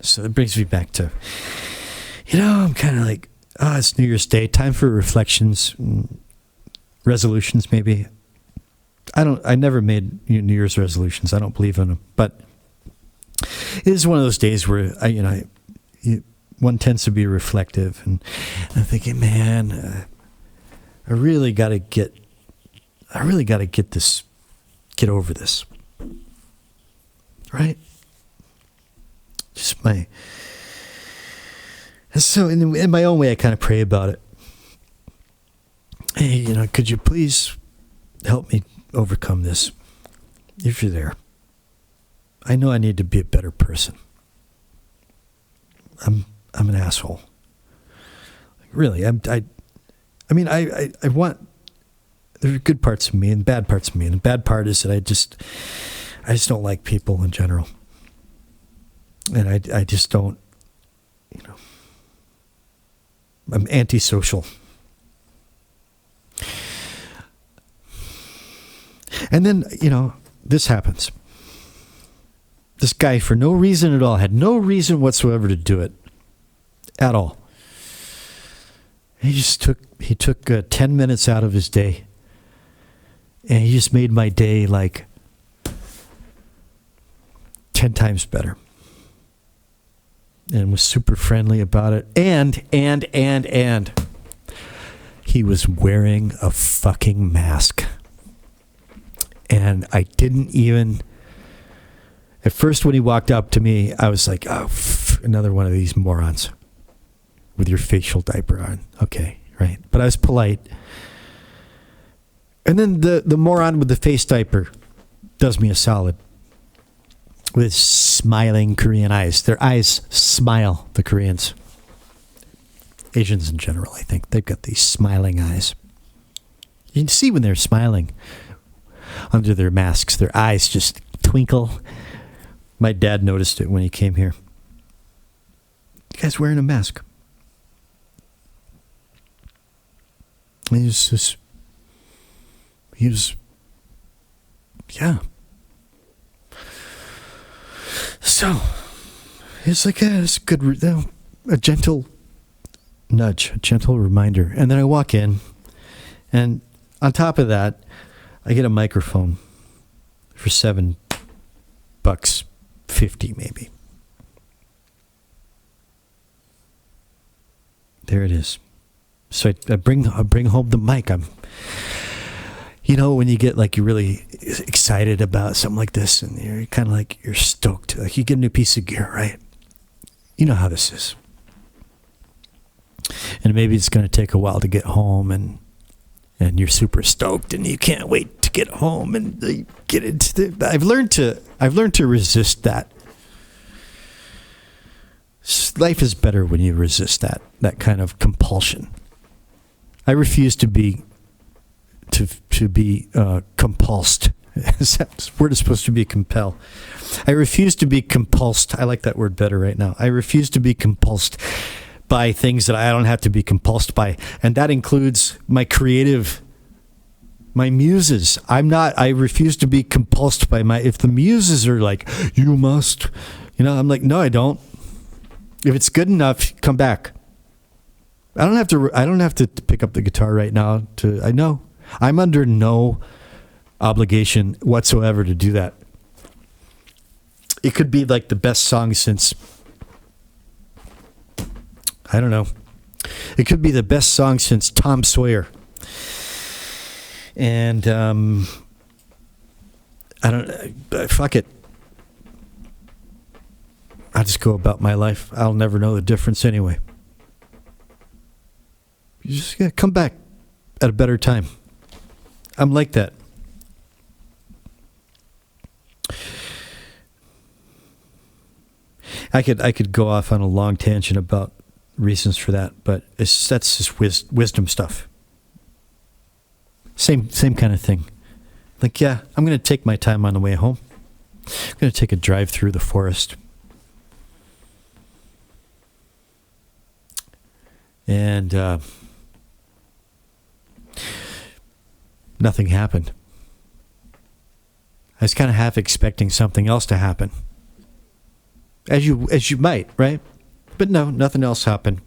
[SPEAKER 1] So, that brings me back to, I'm kind of like, it's New Year's Day. Time for reflections, resolutions, maybe. I never made New Year's resolutions. I don't believe in them. But it is one of those days where one tends to be reflective, and I'm thinking, man, I really got to get over this, right? So in my own way, I kind of pray about it. Hey, could you please help me overcome this? If you're there, I know I need to be a better person. I'm an asshole. Really, I want. There are good parts of me and bad parts of me, and the bad part is that I just don't like people in general, and I just don't. I'm antisocial. And then, this happens. This guy, for no reason at all, had no reason whatsoever to do it at all. He took 10 minutes out of his day, and he just made my day like 10 times better. And was super friendly about it. And he was wearing a fucking mask. And I didn't even, at first when he walked up to me, I was like, oh, another one of these morons with your facial diaper on. Okay, right. But I was polite. And then the moron with the face diaper does me a solid. With smiling Korean eyes. Their eyes smile, the Koreans. Asians in general, I think. They've got these smiling eyes. You can see when they're smiling under their masks. Their eyes just twinkle. My dad noticed it when he came here. The guy's wearing a mask. He was, yeah. So, it's like it's good, a gentle nudge, a gentle reminder. And then I walk in, and on top of that, I get a microphone for $7.50 maybe. There it is. So I bring home the mic. When you get like you're really excited about something like this, and you're kind of like you're stoked, like you get a new piece of gear, right? You know how this is. And maybe it's going to take a while to get home, and you're super stoked, and you can't wait to get home and get into the. I've learned to resist that. Life is better when you resist that kind of compulsion. I refuse to be compulsed. That word is supposed to be compel. I refuse to be compulsed. I like that word better right now. I refuse to be compulsed by things that I don't have to be compulsed by. And that includes my muses. I refuse to be compulsed by if the muses are like, you must, I'm like, no, I don't. If it's good enough, come back. I don't have to pick up the guitar right now I know I'm under no obligation whatsoever to do that. It could be like the best song since, I don't know. It could be the best song since Tom Sawyer. And fuck it. I'll just go about my life. I'll never know the difference anyway. You just gotta come back at a better time. I'm like that. I could go off on a long tangent about reasons for that, but that's just wisdom stuff. Same kind of thing. Like, yeah, I'm going to take my time on the way home. I'm going to take a drive through the forest. And nothing happened. I was kind of half expecting something else to happen. As you might, right? But no, nothing else happened.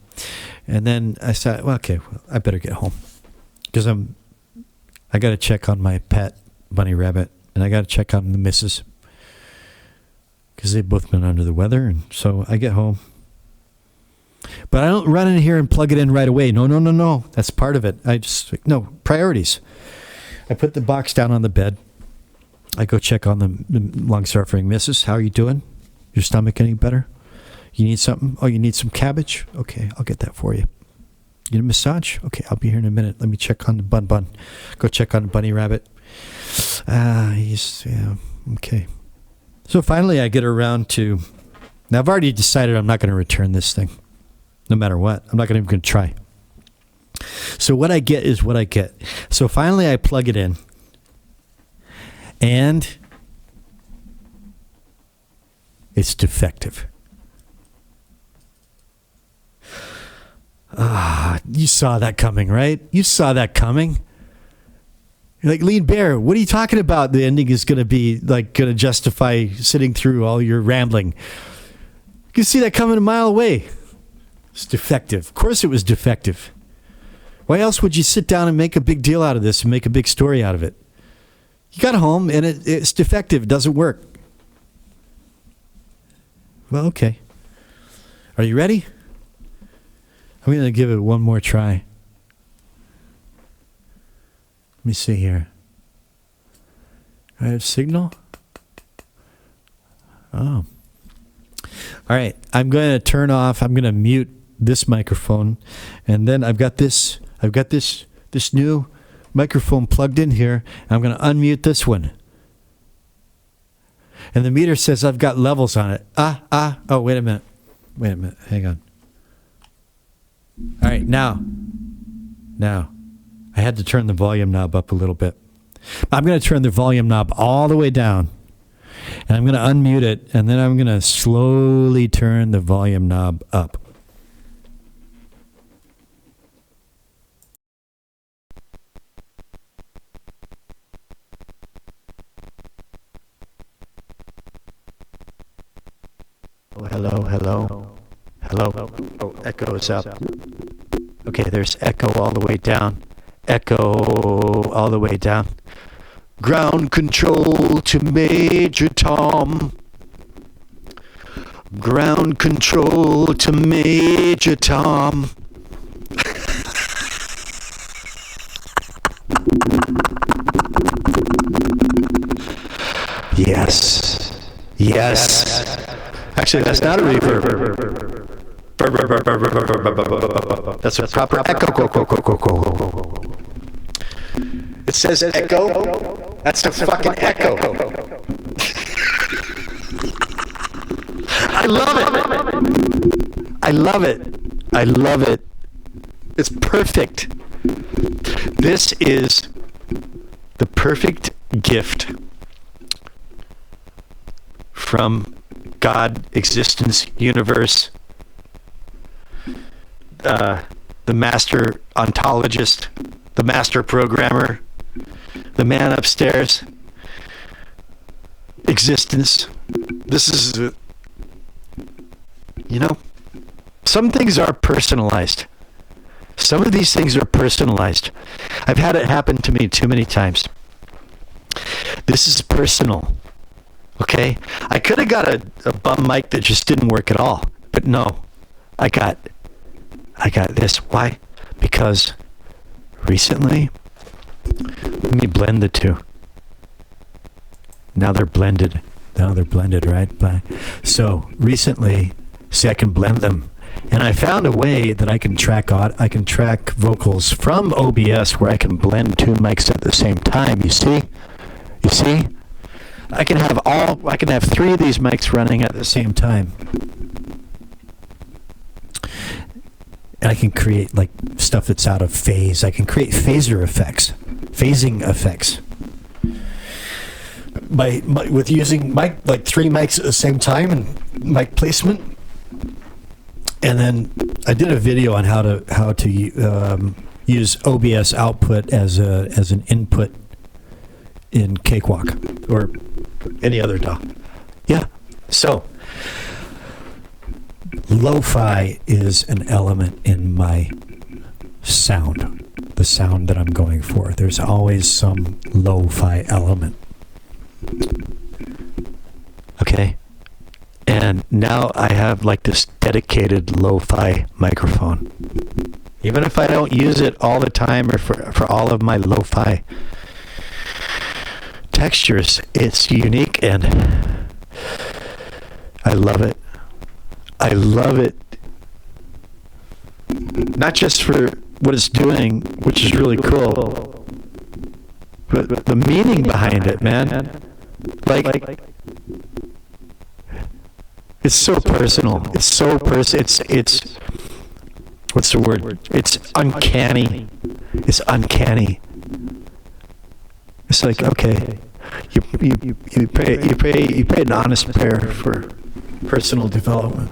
[SPEAKER 1] And then I said, well, okay, I better get home. Because I got to check on my pet, bunny rabbit, and I got to check on the missus. Because they've both been under the weather, and so I get home. But I don't run in here and plug it in right away. No. That's part of it. No, priorities. I put the box down on the bed. I go check on the long-suffering missus. How are you doing? Your stomach any better? You need something? Oh, you need some cabbage? Okay, I'll get that for you. You need a massage? Okay, I'll be here in a minute. Let me check on the bun. Go check on the bunny rabbit. Okay. So finally I get around to... Now I've already decided I'm not going to return this thing. No matter what. I'm not even going to try. So what I get is what I get. So finally I plug it in. And... it's defective. You saw that coming, right? You saw that coming. You're like, Lean Bear, what are you talking about? The ending is going to be like going to justify sitting through all your rambling. You can see that coming a mile away. It's defective. Of course it was defective. Why else would you sit down and make a big deal out of this and make a big story out of it? You got home and it's defective. It doesn't work. Well, okay. Are you ready? I'm going to give it one more try. Let me see here. I have signal. Oh. All right. I'm going to turn off. I'm going to mute this microphone, and then I've got this new microphone plugged in here. And I'm going to unmute this one. And the meter says I've got levels on it. Oh, wait a minute. Hang on. All right, now. I had to turn the volume knob up a little bit. I'm going to turn the volume knob all the way down. And I'm going to unmute it, and then I'm going to slowly turn the volume knob up. Hello. Oh, echo's up. Okay, there's echo all the way down. Echo all the way down. Ground control to Major Tom. Ground control to Major Tom. Yes. Actually, that's not a reverb. That's a proper echo. It says echo. That's a fucking echo. I love it. It's perfect. This is the perfect gift from God, existence, universe, the master ontologist, the master programmer, the man upstairs, existence. This is, some things are personalized. Some of these things are personalized. I've had it happen to me too many times. This is personal. Okay? I could have got a bum mic that just didn't work at all. But no. I got this. Why? Because recently, let me blend the two. Now they're blended. Right? So recently, see, I can blend them. And I found a way that I can track vocals from OBS where I can blend two mics at the same time. You see? I can have three of these mics running at the same time. And I can create like stuff that's out of phase. I can create phasing effects. With using like three mics at the same time and mic placement. And then I did a video on how to use OBS output as an input in Cakewalk or any other DAW. Yeah. So lo-fi is an element in my sound, the sound that I'm going for. There's always some lo-fi element. Okay? And now I have like this dedicated lo-fi microphone. Even if I don't use it all the time or for all of my lo-fi textures, it's unique and I love it. I love it. Not just for what it's doing, which is really cool, but the meaning behind it, man. Like it's so personal. It's what's the word? It's uncanny. It's uncanny. It's like, okay, you pray an honest prayer for personal development,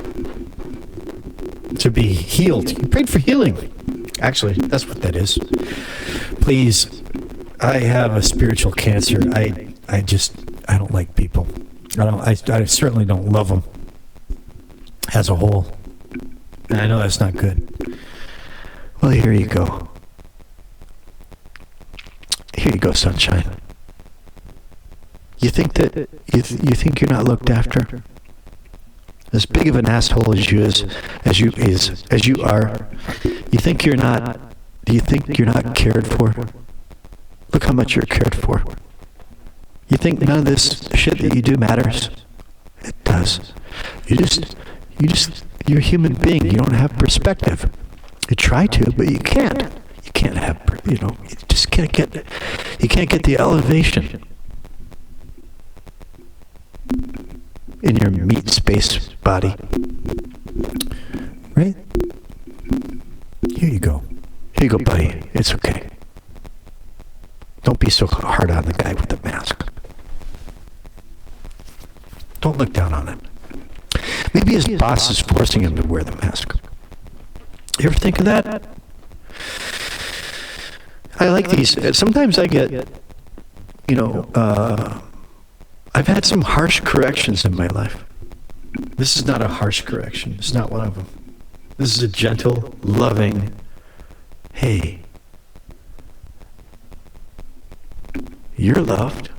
[SPEAKER 1] to be healed. You prayed for healing. Actually, that's what that is. Please, I have a spiritual cancer. I don't like people. I certainly don't love them as a whole. And I know that's not good. Well, here you go. Here you go, sunshine. You think that you think you're not looked after? As big of an asshole as you are, you think you're not? Do you think you're not cared for? Look how much you're cared for. You think none of this shit that you do matters? It does. You're a human being. You don't have perspective. You try to, but you can't. You can't have, you just can't get the elevation in your meat space body. Right? Here you go. Here you go, buddy. It's okay. Don't be so hard on the guy with the mask. Don't look down on him. Maybe his boss is forcing him to wear the mask. You ever think of that? I like these. Sometimes I get, I've had some harsh corrections in my life. This is not a harsh correction. It's not one of them. This is a gentle, loving, hey, you're loved.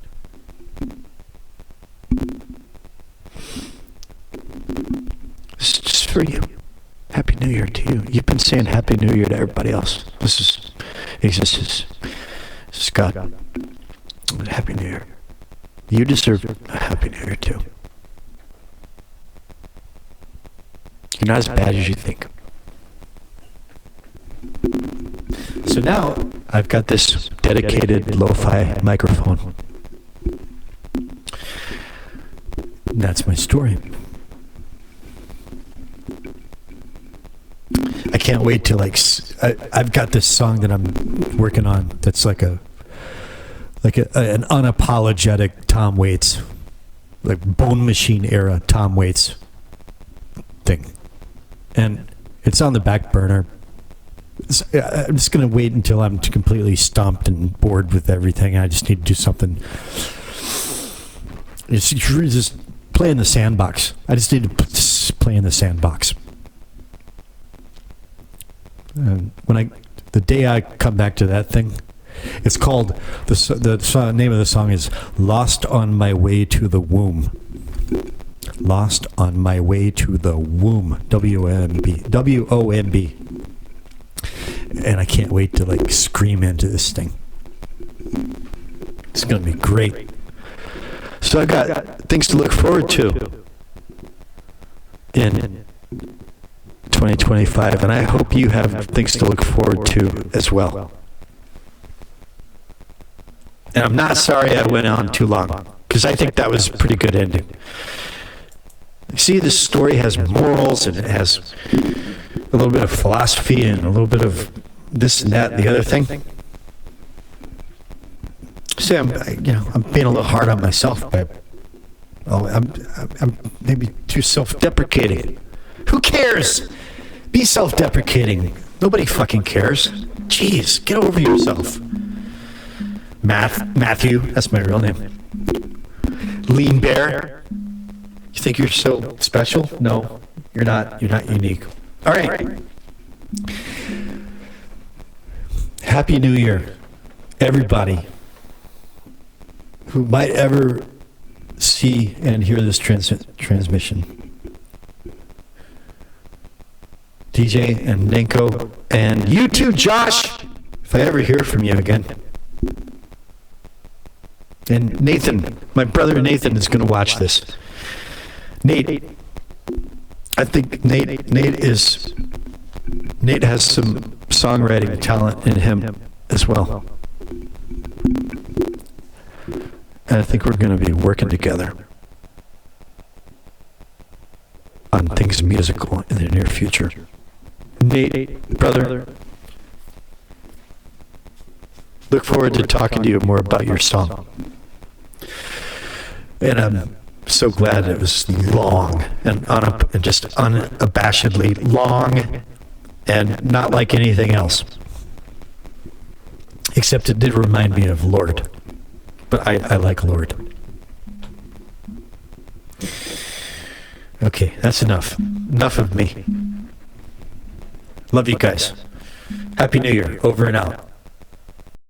[SPEAKER 1] This is just for you. Happy New Year to you. You've been saying Happy New Year to everybody else. This is God. Happy New Year. You deserve a Happy New Year too. You're not as bad as you think. So now I've got this dedicated lo-fi microphone. And that's my story. I can't wait to I've got this song that I'm working on that's like an unapologetic Tom Waits, like Bone Machine era Tom Waits thing. And it's on the back burner. I'm just going to wait until I'm completely stumped and bored with everything. I just need to do something. Just play in the sandbox. I just need to play in the sandbox. The day I come back to that thing, it's called, the name of the song is Lost on My Way to the Womb. Lost on My Way to the Womb. W-O-M-B. W-O-M-B. And I can't wait to like scream into this thing. It's going to be great. So I got things to look forward to in 2025, and I hope you have things to look forward to as well. And I'm not sorry I went on too long, because I think that was a pretty good ending. You see, this story has morals, and it has a little bit of philosophy, and a little bit of this and that and the other thing. See, I'm being a little hard on myself, but I'm maybe too self-deprecating. Who cares? Be self-deprecating. Nobody fucking cares. Jeez, get over yourself. Matthew, that's my real name. Lean Bear. You think you're so special? No, you're not. You're not unique. All right. Happy New Year, everybody who might ever see and hear this transmission. DJ and Nenko, and you too, Josh, if I ever hear from you again. And Nathan, my brother Nathan is going to watch this. Nate, I think Nate has some songwriting talent in him as well. And I think we're going to be working together on things musical in the near future. Nate, brother, look forward to talking to you more about your song. And I'm so glad it was long and just unabashedly long and not like anything else. Except it did remind me of Lord. But I like Lord. Okay, that's enough. Enough of me. Love you guys. Happy New Year. Over and out.